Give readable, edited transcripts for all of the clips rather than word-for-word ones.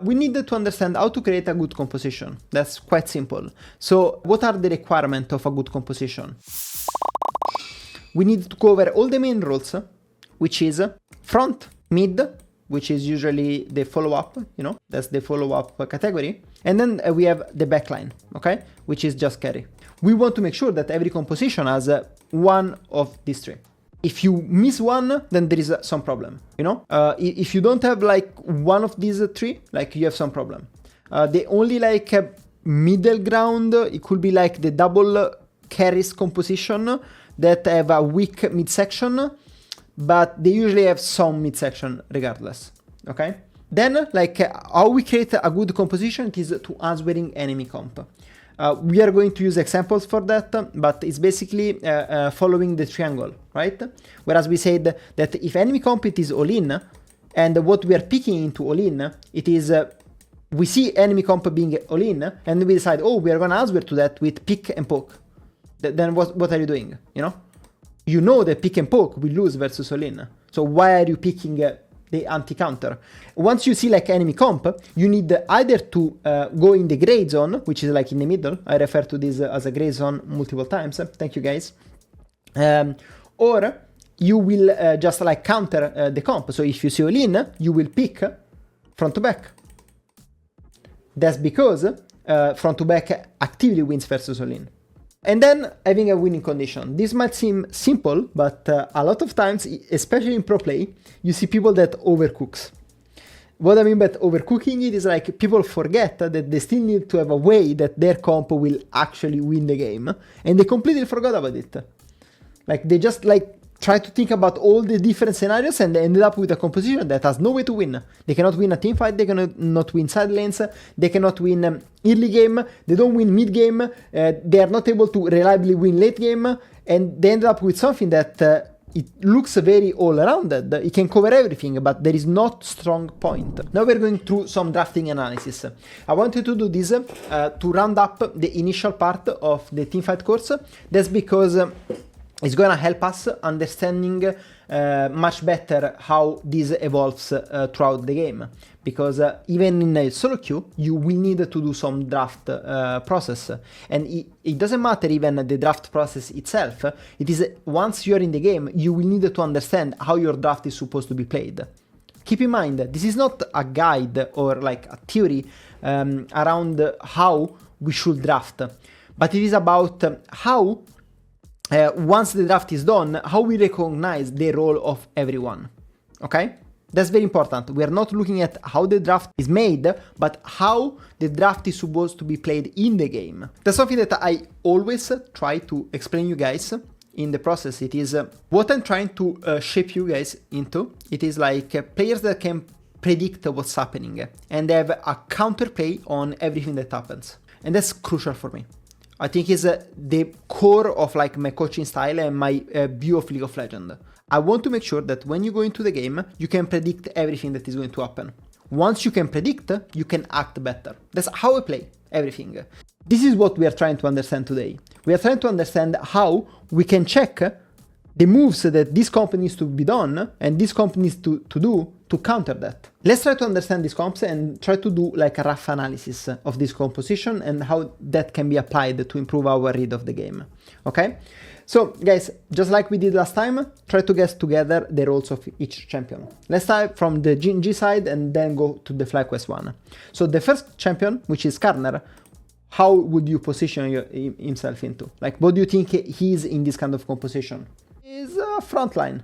we need to understand how to create a good composition. That's quite simple. So what are the requirements of a good composition? We need to cover all the main roles, which is front, mid, which is usually the follow-up, that's the follow-up category. And then we have the backline, okay, which is just carry. We want to make sure that every composition has one of these three. If you miss one, then there is some problem, if you don't have like one of these three, like you have some problem. The only like middle ground, it could be like the double carries composition that have a weak midsection, but they usually have some midsection regardless, okay? Then, like, how we create a good composition is to answering enemy comp. We are going to use examples for that, but it's basically following the triangle, right? Whereas we said that if enemy comp it is all-in, and what we are picking into all-in, it is, we see enemy comp being all-in, and we decide, oh, we are going to answer to that with pick and poke. Then what are you doing, You know that pick and poke will lose versus all-in. So why are you picking the anti-counter? Once you see like enemy comp, you need either to go in the gray zone, which is like in the middle. I refer to this as a gray zone multiple times. Thank you guys. Or you will just like counter the comp. So if you see all-in, you will pick front to back. That's because front to back actively wins versus all-in. And then having a winning condition. This might seem simple, but a lot of times, especially in pro play, you see people that overcooks. What I mean by overcooking it is like people forget that they still need to have a way that their comp will actually win the game, and they completely forgot about it. Like they just like try to think about all the different scenarios and they ended up with a composition that has no way to win. They cannot win a team fight, they cannot win side lanes, they cannot win early game, they don't win mid game, they are not able to reliably win late game, and they end up with something that it looks very all-rounded. It can cover everything, but there is not strong point. Now we're going through some drafting analysis. I wanted to do this to round up the initial part of the teamfight course. That's because it's going to help us understanding much better how this evolves throughout the game. Because even in a solo queue, you will need to do some draft process. And it doesn't matter even the draft process itself. It is once you're in the game, you will need to understand how your draft is supposed to be played. Keep in mind, this is not a guide or like a theory around how we should draft. But it is about how once the draft is done, how we recognize the role of everyone, okay? That's very important. We are not looking at how the draft is made, but how the draft is supposed to be played in the game. That's something that I always try to explain you guys in the process. It is what I'm trying to shape you guys into. It is like players that can predict what's happening and have a counterplay on everything that happens. And that's crucial for me. I think is the core of like my coaching style and my view of League of Legends. I want to make sure that when you go into the game, you can predict everything that is going to happen. Once you can predict, you can act better. That's how I play everything. This is what we are trying to understand today. We are trying to understand how we can check the moves that this comp needs to be done and this comp needs to do to counter that. Let's try to understand these comps and try to do like a rough analysis of this composition and how that can be applied to improve our read of the game. Okay? So guys, just like we did last time, try to guess together the roles of each champion. Let's start from the G side and then go to the FlyQuest one. So the first champion, which is Karner, how would you position himself into? Like, what do you think he is in this kind of composition? He's a frontline.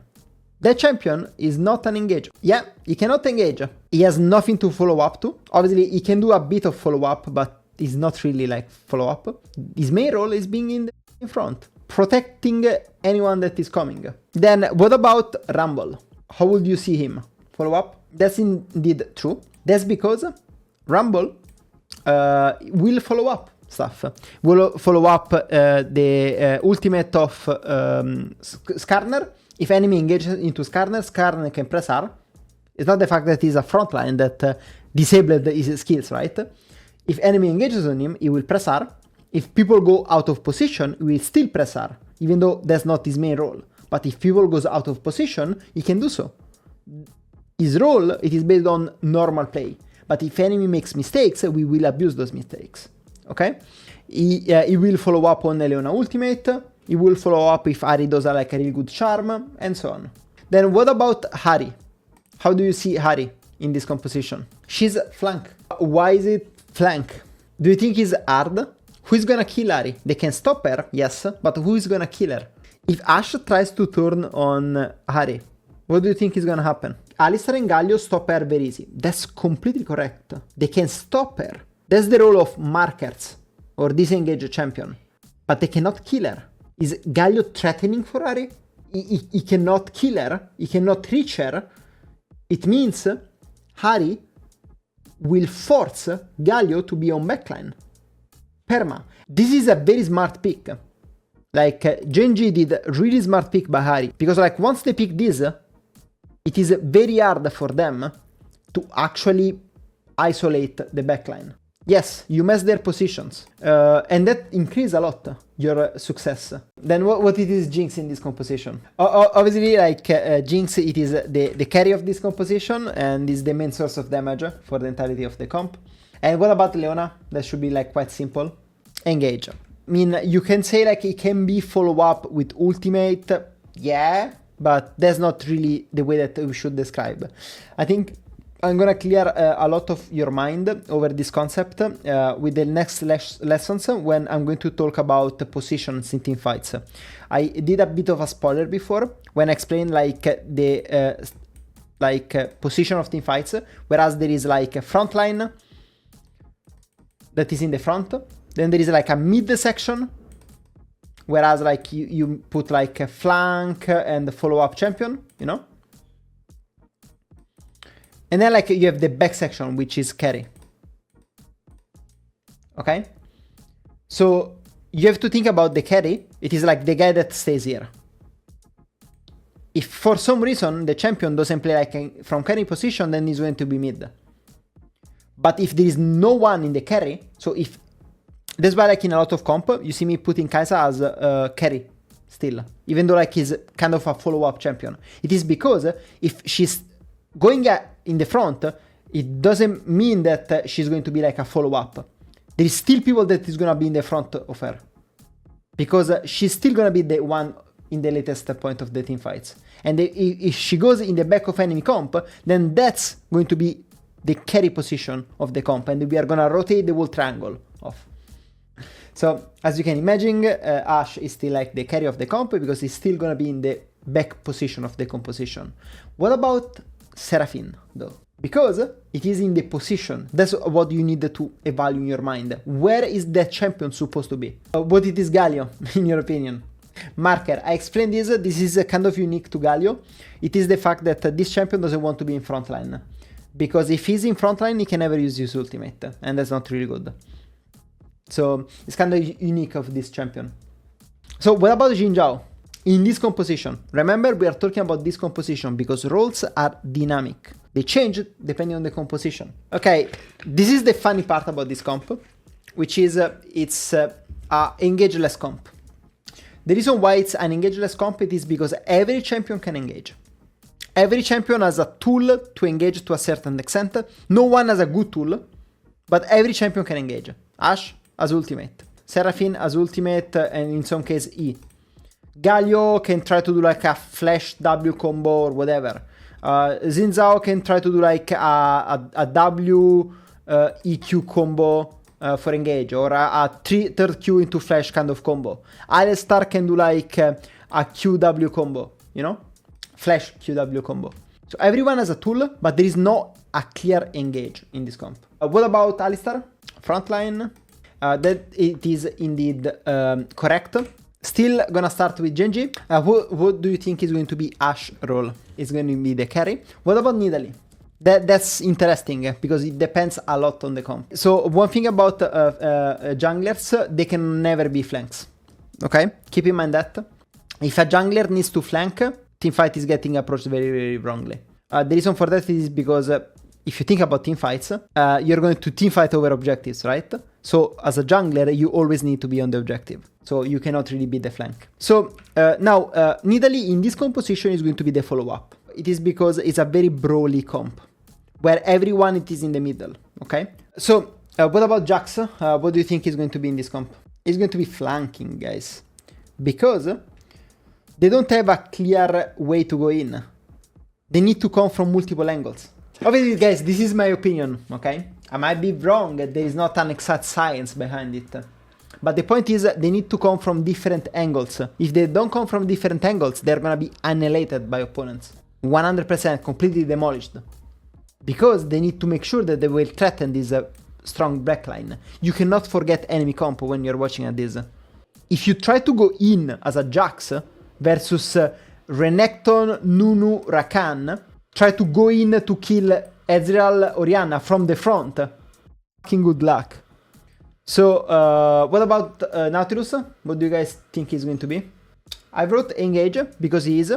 That champion is not an engager. Yeah, he cannot engage. He has nothing to follow up to. Obviously, he can do a bit of follow up, but it's not really like follow up. His main role is being in front, protecting anyone that is coming. Then what about Rumble? How would you see him? Follow up? That's indeed true. That's because Rumble will follow up stuff. Will follow up the ultimate of Skarner. If enemy engages into Skarner, Skarner can press R. It's not the fact that he's a frontline that disabled his skills, right? If enemy engages on him, he will press R. If people go out of position, he will still press R, even though that's not his main role. But if people goes out of position, he can do so. His role, it is based on normal play. But if enemy makes mistakes, we will abuse those mistakes. Okay? He will follow up on Leona ultimate. He will follow up if Ahri does like a really good charm, and so on. Then what about Ahri? How do you see Ahri in this composition? She's flank. Why is it flank? Do you think it's hard? Who is gonna kill Ahri? They can stop her, yes, but who is gonna kill her? If Ashe tries to turn on Ahri, what do you think is gonna happen? Alistar and Galio stop her very easy. That's completely correct. They can stop her. That's the role of markers or disengage champion. But they cannot kill her. Is Galio threatening for Ahri? He cannot kill her. He cannot reach her. It means Ahri will force Galio to be on backline. Perma. This is a very smart pick. Like, Genji did a really smart pick by Ahri. Because like once they pick this, it is very hard for them to actually isolate the backline. Yes, you mess their positions. And that increases a lot your success. Then what it is Jinx in this composition? Obviously, like Jinx, it is the carry of this composition and is the main source of damage for the entirety of the comp. And what about Leona? That should be like quite simple. Engage. I mean, you can say like it can be follow up with ultimate, yeah, but that's not really the way that we should describe. I think I'm gonna clear a lot of your mind over this concept with the next lessons when I'm going to talk about the positions in team fights. I did a bit of a spoiler before when I explained like the position of team fights, whereas there is like a front line that is in the front, then there is like a mid section, whereas like you put like a flank and follow-up champion, you know? And then like you have the back section, which is carry. Okay? So you have to think about the carry. It is like the guy that stays here. If for some reason the champion doesn't play like from carry position, then he's going to be mid. But if there is no one in the carry, so if... That's why like in a lot of comp, you see me putting Kai'Sa as carry still. Even though like he's kind of a follow-up champion. It is because if she's going in the front, it doesn't mean that she's going to be like a follow-up. There is still people that is going to be in the front of her. Because she's still going to be the one in the latest point of the team fights. And if she goes in the back of enemy comp, then that's going to be the carry position of the comp. And we are going to rotate the whole triangle off. So, as you can imagine, Ashe is still like the carry of the comp because he's still going to be in the back position of the composition. What about Seraphine, though? Because it is in the position. That's what you need to evaluate in your mind. Where is that champion supposed to be? What it is Galio, in your opinion? Marker, I explained this. This is kind of unique to Galio. It is the fact that this champion doesn't want to be in front line. Because if he's in front line, he can never use his ultimate. And that's not really good. So it's kind of unique of this champion. So what about Xin Zhao? In this composition, remember we are talking about this composition because roles are dynamic. They change depending on the composition. Okay, this is the funny part about this comp, which is it's a engageless comp. The reason why it's an engageless comp it is because every champion can engage. Every champion has a tool to engage to a certain extent. No one has a good tool, but every champion can engage. Ashe has ultimate. Seraphine has ultimate and in some case E. Galio can try to do like a flash W combo or whatever. Xin Zhao can try to do like a W EQ combo for engage or a third Q into flash kind of combo. Alistar can do like a QW combo, you know? Flash QW combo. So everyone has a tool, but there is no a clear engage in this comp. What about Alistar? Frontline. That it is indeed correct. Still gonna start with Genji. What do you think is going to be Ashe role? It's going to be the carry. What about Nidalee? That's interesting because it depends a lot on the comp. So one thing about junglers, they can never be flanks. Okay? Keep in mind that. If a jungler needs to flank, teamfight is getting approached very, very wrongly. The reason for that is because if you think about teamfights, you're going to teamfight over objectives, right? So as a jungler, you always need to be on the objective. So you cannot really beat the flank. So now, Nidalee in this composition is going to be the follow-up. It is because it's a very brawly comp. where everyone it is in the middle, okay? So, what about Jax? What do you think is going to be in this comp? It's going to be flanking, guys. Because they don't have a clear way to go in. They need to come from multiple angles. Obviously, guys, this is my opinion, okay? I might be wrong, there is not an exact science behind it. But the point is, they need to come from different angles. If they don't come from different angles, they're gonna be annihilated by opponents. 100% completely demolished. Because they need to make sure that they will threaten this strong backline. You cannot forget enemy comp when you're watching at this. If you try to go in as a Jax versus Renekton, Nunu, Rakan, try to go in to kill Ezreal, Orianna from the front. Fucking good luck. So, what about Nautilus? What do you guys think he's going to be? I wrote engage because he is,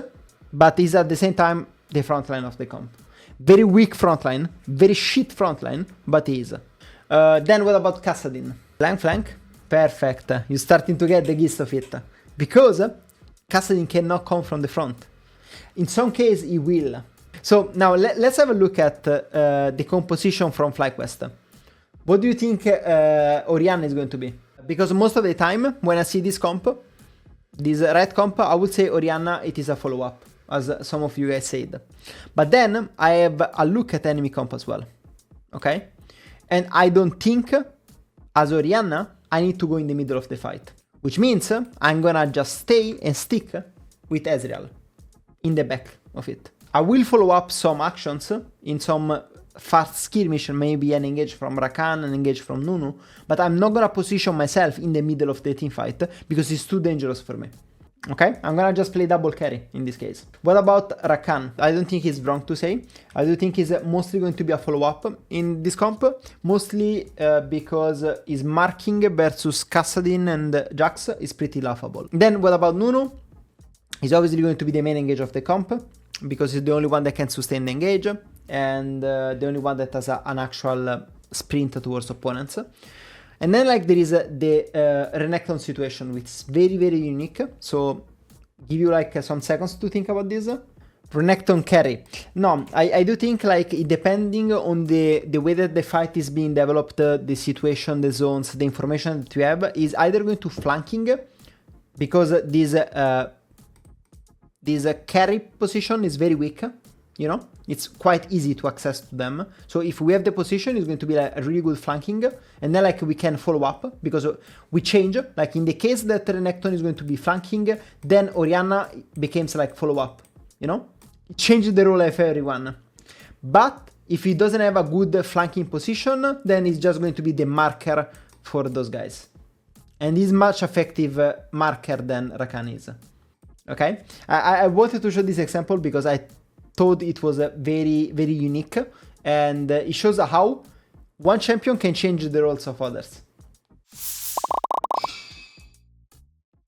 but he's at the same time the front line of the comp. Very weak front line, very shit front line, but he is. Then what about Kassadin? Flank? Perfect. You're starting to get the gist of it. Because Kassadin cannot come from the front. In some case, he will. So now let's have a look at the composition from FlyQuest. What do you think Orianna is going to be? Because most of the time, when I see this comp, this red comp, I would say Orianna, it is a follow-up, as some of you guys said. But then I have a look at enemy comp as well, okay? And I don't think, as Orianna, I need to go in the middle of the fight. Which means I'm gonna just stay and stick with Ezreal in the back of it. I will follow up some actions in some fast skirmish, maybe an engage from Rakan, an engage from Nunu, but I'm not gonna position myself in the middle of the team fight because it's too dangerous for me. Okay, I'm gonna just play double carry in this case. What about Rakan? I don't think he's wrong to say. I do think he's mostly going to be a follow-up in this comp, mostly because his marking versus Kassadin and Jax is pretty laughable. Then what about Nunu? He's obviously going to be the main engage of the comp, because he's the only one that can sustain the engage, and the only one that has an actual sprint towards opponents. And then like there is the Renekton situation, which is very, very unique. So give you like some seconds to think about this. Renekton carry. No, I do think like depending on the way that the fight is being developed, the situation, the zones, the information that you have, is either going to flanking, because this carry position is very weak, you know, it's quite easy to access to them. So if we have the position, it's going to be like a really good flanking, and then like we can follow up because we change. Like in the case that Renekton is going to be flanking, then Orianna becomes like follow up, you know, it changes the role of everyone. But if he doesn't have a good flanking position, then it's just going to be the marker for those guys, and he's much effective marker than Rakan is. Okay, I wanted to show this example because I thought it was very, very unique, and it shows how one champion can change the roles of others.